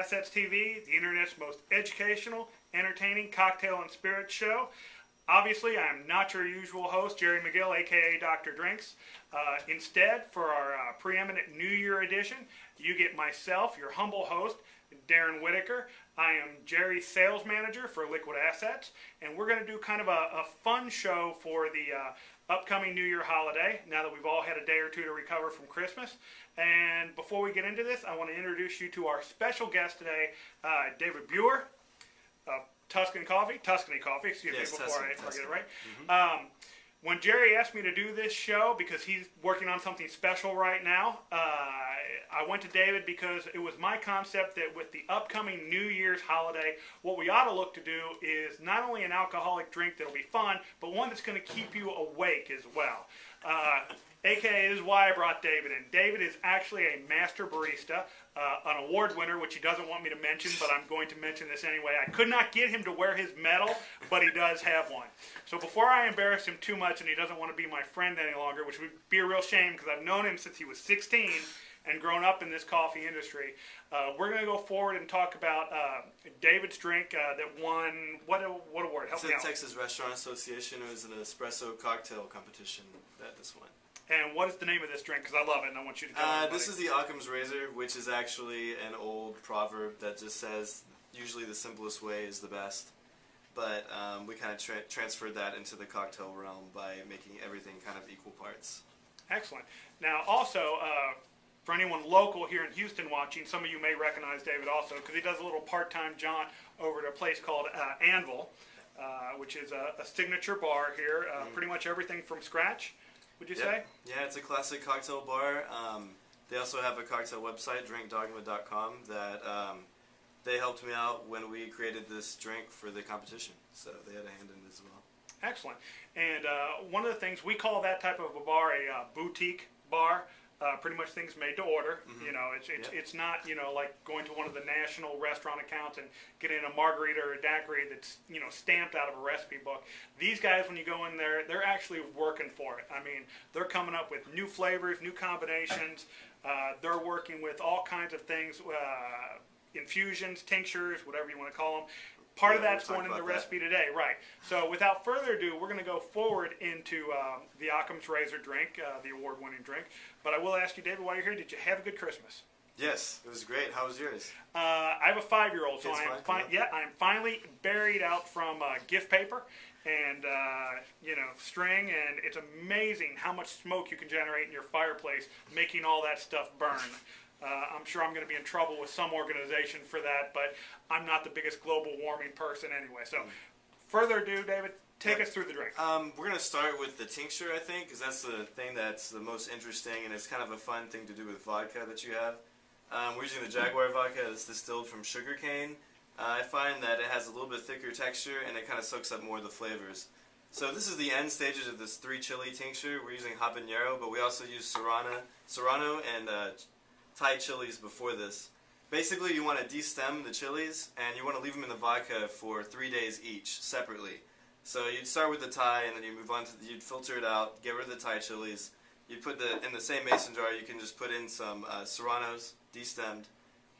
Assets TV, the internet's most educational, entertaining cocktail and spirits show. Obviously, I am not your usual host, Jerry McGill, aka Dr. Drinks. Instead, for our preeminent New Year edition, you get myself, your humble host, Derron Whittaker. I am Jerry's sales manager for Liquid Assets, and we're going to do kind of a fun show for the upcoming New Year holiday, now that we've all had a day or two to recover from Christmas. And before we get into this, I want to introduce you to our special guest today, David Buehrer of Tuscany Coffee, excuse me, before I get it right. Mm-hmm. When Jerry asked me to do this show, because he's working on something special right now, I went to David because it was my concept that with the upcoming New Year's holiday, what we ought to look to do is not only an alcoholic drink that'll be fun, but one that's going to keep you awake as well. AKA, this is why I brought David in. David is actually a master barista, an award winner, which he doesn't want me to mention, but I'm going to mention this anyway. I could not get him to wear his medal, but he does have one. So before I embarrass him too much and he doesn't want to be my friend any longer, which would be a real shame because I've known him since he was 16 and grown up in this coffee industry, we're going to go forward and talk about David's drink that won, what award? Help me out. The Texas Restaurant Association. It was an espresso cocktail competition that this won. And what is the name of this drink? Because I love it and I want you to tell everybody. This is the Occam's Razor, which is actually an old proverb that just says usually the simplest way is the best. But we kind of transferred that into the cocktail realm by making everything kind of equal parts. Excellent. Now also, for anyone local here in Houston watching, some of you may recognize David also because he does a little part-time jaunt over to a place called Anvil, which is a signature bar here, pretty much everything from scratch. Would you say? Yeah, it's a classic cocktail bar. They also have a cocktail website, drinkdogma.com, that they helped me out when we created this drink for the competition. So they had a hand in it as well. Excellent. And one of the things, we call that type of a bar a boutique bar. Pretty much things made to order. Mm-hmm. You know, it's not, you know, like going to one of the national restaurant accounts and getting a margarita or a daiquiri that's, you know, stamped out of a recipe book. These guys, when you go in there, they're actually working for it. I mean, they're coming up with new flavors, new combinations. They're working with all kinds of things, infusions, tinctures, whatever you want to call them. Part of that's going in the recipe today, right. So without further ado, we're going to go forward into the Occam's Razor drink, the award-winning drink. But I will ask you, David, while you're here, did you have a good Christmas? Yes, it was great. How was yours? I have a 5-year-old, so I'm finally buried out from gift paper and you know, string, and it's amazing how much smoke you can generate in your fireplace making all that stuff burn. I'm sure I'm going to be in trouble with some organization for that, but I'm not the biggest global warming person anyway. So, further ado, David, take us through the drink. We're going to start with the tincture, I think, because that's the thing that's the most interesting, and it's kind of a fun thing to do with vodka that you have. We're using the Jaguar vodka that's distilled from sugarcane. I find that it has a little bit thicker texture, and it kind of soaks up more of the flavors. So this is the end stages of this 3-chili tincture. We're using Habanero, but we also use Cyrano and Thai chilies before this. Basically, you want to destem the chilies, and you want to leave them in the vodka for 3 days each, separately. So you'd start with the Thai, and then you move on to you'd filter it out, get rid of the Thai chilies. You put in the same mason jar. You can just put in some Cyrano's destemmed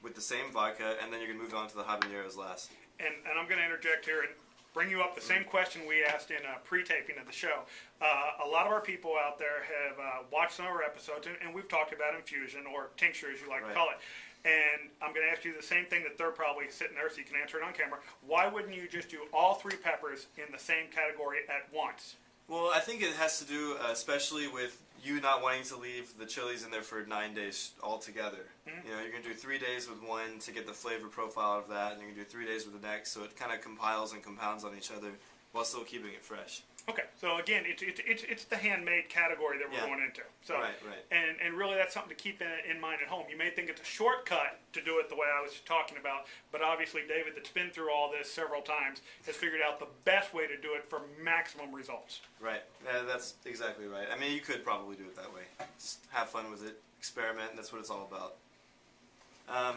with the same vodka, and then you can move on to the Habaneros last. And I'm going to interject here and bring you up the same question we asked in pre-taping of the show. A lot of our people out there have watched some of our episodes, and we've talked about infusion, or tincture as you like to call it. And I'm going to ask you the same thing that they're probably sitting there so you can answer it on camera. Why wouldn't you just do all 3 peppers in the same category at once? Well, I think it has to do especially with you not wanting to leave the chilies in there for 9 days altogether. Mm-hmm. You know, you're going to do 3 days with one to get the flavor profile of that, and you're going to do 3 days with the next, so it kind of compiles and compounds on each other while still keeping it fresh. Okay, so again, it's the handmade category that we're going into. So, right. And really that's something to keep in mind at home. You may think it's a shortcut to do it the way I was talking about, but obviously David, that's been through all this several times, has figured out the best way to do it for maximum results. Right, that's exactly right. I mean, you could probably do it that way. Just have fun with it, experiment, and that's what it's all about.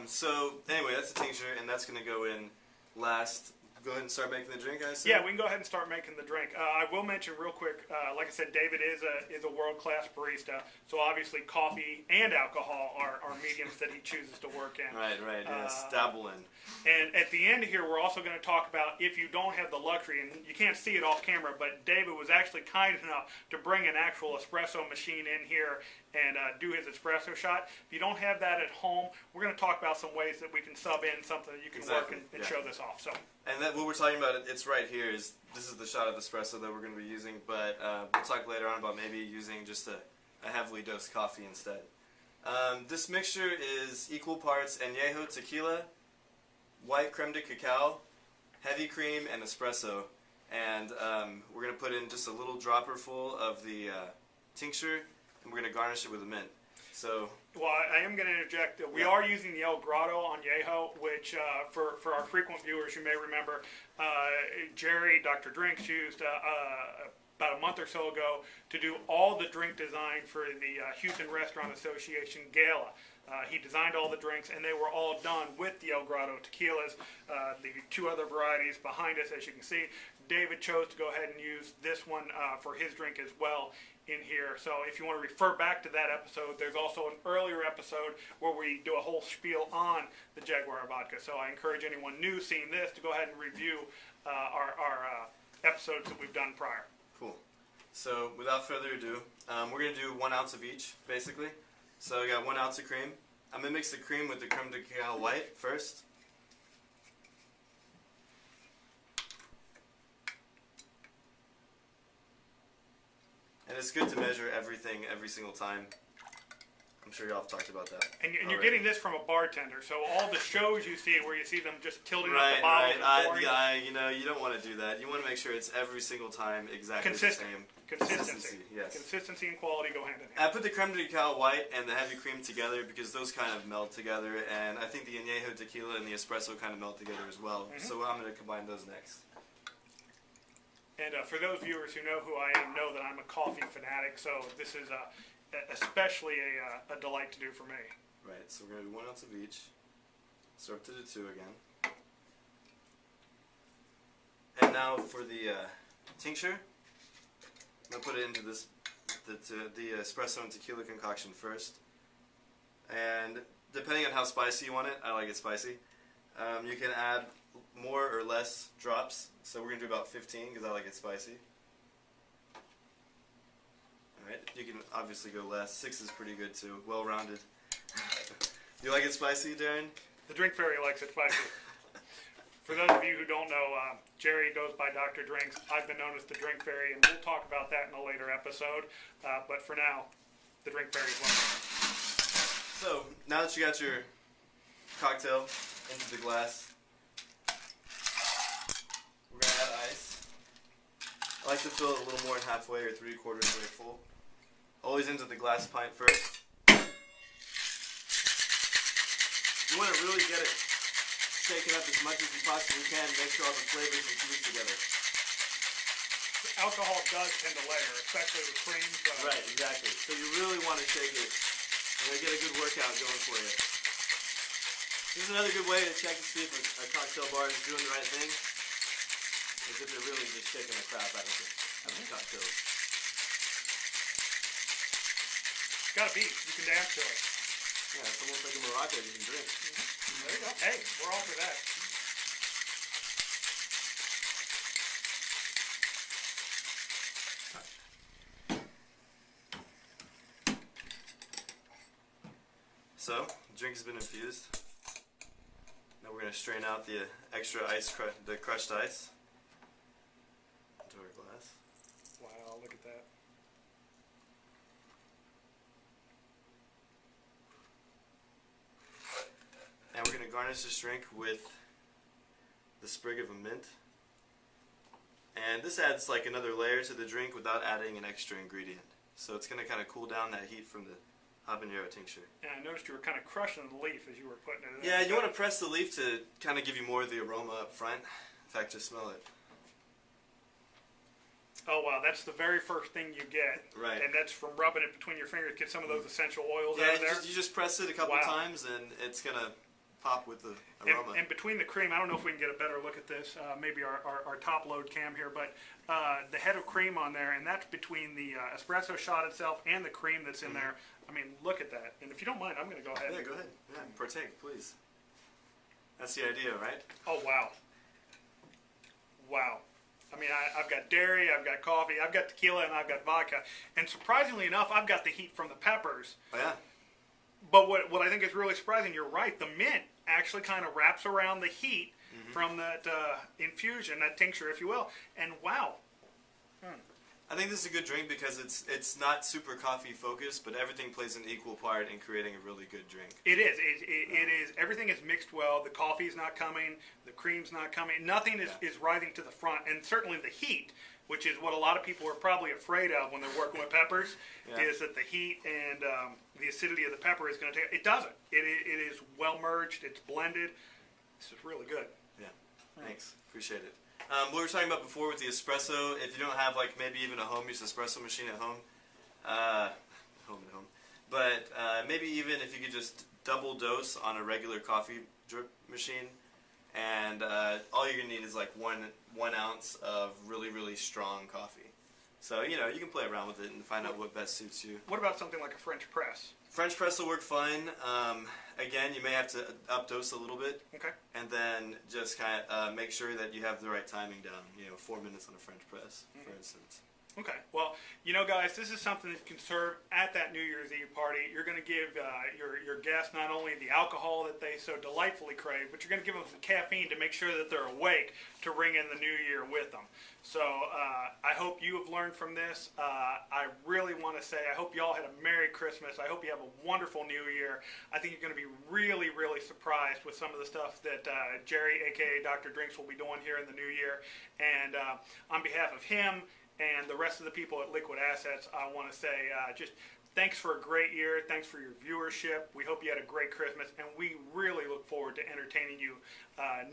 So anyway, that's the tincture, and that's going to go in last. go ahead and start making the drink, I assume? Yeah, we can go ahead and start making the drink. I will mention real quick, like I said, David is a world-class barista, so obviously coffee and alcohol are mediums that he chooses to work in. Right, yes, dabble in. And at the end here, we're also going to talk about if you don't have the luxury, and you can't see it off camera, but David was actually kind enough to bring an actual espresso machine in here and do his espresso shot. If you don't have that at home, we're going to talk about some ways that we can sub in something that you can work and show this off. So. And that what we're talking about, it's right here. This is the shot of espresso that we're going to be using, but we'll talk later on about maybe using just a heavily dosed coffee instead. This mixture is equal parts Anejo Tequila, white Creme de Cacao, heavy cream, and espresso. And we're going to put in just a little dropper full of the tincture, and we're going to garnish it with a mint. So. Well, I am going to interject. We are using the Grado Anejo, which for our frequent viewers, you may remember, Jerry, Dr. Drinks, used about a month or so ago to do all the drink design for the Houston Restaurant Association Gala. He designed all the drinks, and they were all done with the El Grado tequilas. The two other varieties behind us, as you can see. David chose to go ahead and use this one for his drink as well in here. So if you want to refer back to that episode, there's also an earlier episode where we do a whole spiel on the Jaguar vodka. So I encourage anyone new seeing this to go ahead and review our episodes that we've done prior. Cool. So without further ado, we're going to do 1 ounce of each, basically. So I got 1 ounce of cream. I'm going to mix the cream with the Creme de Cacao white first. And it's good to measure everything every single time. I'm sure y'all have talked about that. And you're getting this from a bartender, so all the shows you see where you see them just tilting up the bottle and pouring. You know, you don't want to do that. You want to make sure it's every single time exactly the same. Consistency. Yes. Consistency and quality go hand in I hand. put the Creme de Cacao white and the heavy cream together because those kind of meld together, and I think the Anejo tequila and the espresso kind of meld together as well. So I'm going to combine those next. And for those viewers who know who I am, know that I'm a coffee fanatic, so this is especially a delight to do for me. Right, so we're going to do 1 ounce of each. So up to the 2 again. And now for the tincture, I'm going to put it into the espresso and tequila concoction first. And depending on how spicy you want it, I like it spicy, you can add more or less drops. So we're going to do about 15 because I like it spicy. Alright, you can obviously go less. 6 is pretty good too, well-rounded. You like it spicy, Darren? The Drink Fairy likes it spicy. For those of you who don't know, Jerry goes by Dr. Drinks. I've been known as the Drink Fairy, and we'll talk about that in a later episode. But for now, the Drink Fairy is one. So, now that you got your cocktail into the glass, we're going to add ice. I like to fill it a little more than halfway or 3/4 way full. Always into the glass pint first. You want to really get it shaken up as much as you possibly can. Make sure all the flavors infuse together. Alcohol does tend to layer, especially with cream. So. Right, exactly. So you really want to shake it and get a good workout going for you. This is another good way to check to see if a cocktail bar is doing the right thing. Is if they're really just shaking the crap out of the cocktails. It's got a beat. You can dance to it. Yeah, it's almost like a Morocco you can drink. There you go. Hey, we're all for that. So, the drink has been infused. Now we're going to strain out the extra ice, the crushed ice into our glass. Wow, look at that. And we're going to garnish this drink with the sprig of a mint. And this adds like another layer to the drink without adding an extra ingredient. So it's going to kind of cool down that heat from the habanero tincture. And I noticed you were kind of crushing the leaf as you were putting it in. Yeah, you want to press the leaf to kind of give you more of the aroma up front. In fact, just smell it. Oh wow, that's the very first thing you get. Right. And that's from rubbing it between your fingers, get some of those essential oils out of there. You just press it a couple times and it's going to pop with the aroma. And between the cream, I don't know if we can get a better look at this, maybe our top load cam here, but the head of cream on there, and that's between the espresso shot itself and the cream that's in there. I mean, look at that. And if you don't mind, I'm going to go ahead. Yeah, go ahead. Yeah, partake, please. That's the idea, right? Oh, wow. Wow. I mean, I've got dairy, I've got coffee, I've got tequila, and I've got vodka. And surprisingly enough, I've got the heat from the peppers. Oh, yeah. But what I think is really surprising, you're right, the mint actually kind of wraps around the heat from that infusion, that tincture, if you will. And wow. I think this is a good drink because it's not super coffee focused, but everything plays an equal part in creating a really good drink. It is. It is. Everything is mixed well. The coffee's not coming. The cream's not coming. Nothing is rising to the front. And certainly the heat, which is what a lot of people are probably afraid of when they're working with peppers, is that the heat and the acidity of the pepper is going to take. It doesn't. It is well merged. It's blended. This is really good. Yeah. Thanks. Appreciate it. What we were talking about before with the espresso, if you don't have like maybe even a home-use espresso machine at home, but maybe even if you could just double dose on a regular coffee drip machine, and all you're gonna need is like one ounce of really strong coffee. So you can play around with it and find out what best suits you. What about something like a French press? French press will work fine. Again, you may have to up-dose a little bit. Okay. And then just kind of make sure that you have the right timing down. 4 minutes on a French press, for instance. Okay. Well, guys, this is something that you can serve at that New Year's Eve party. You're going to give your guests not only the alcohol that they so delightfully crave, but you're going to give them some caffeine to make sure that they're awake to ring in the new year with them. So I hope you have learned from this. I really want to say I hope you all had a Merry Christmas. I hope you have a wonderful New Year. I think you're going to be really surprised with some of the stuff that Jerry, a.k.a. Dr. Drinks, will be doing here in the new year. And on behalf of him and the rest of the people at Liquid Assets, I want to say just thanks for a great year. Thanks for your viewership. We hope you had a great Christmas, and we really look forward to entertaining you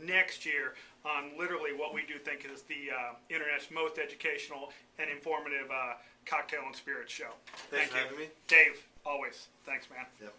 next year on literally what we do think is the Internet's most educational and informative cocktail and spirits show. Thanks for having me. Dave, always. Thanks, man. Yep.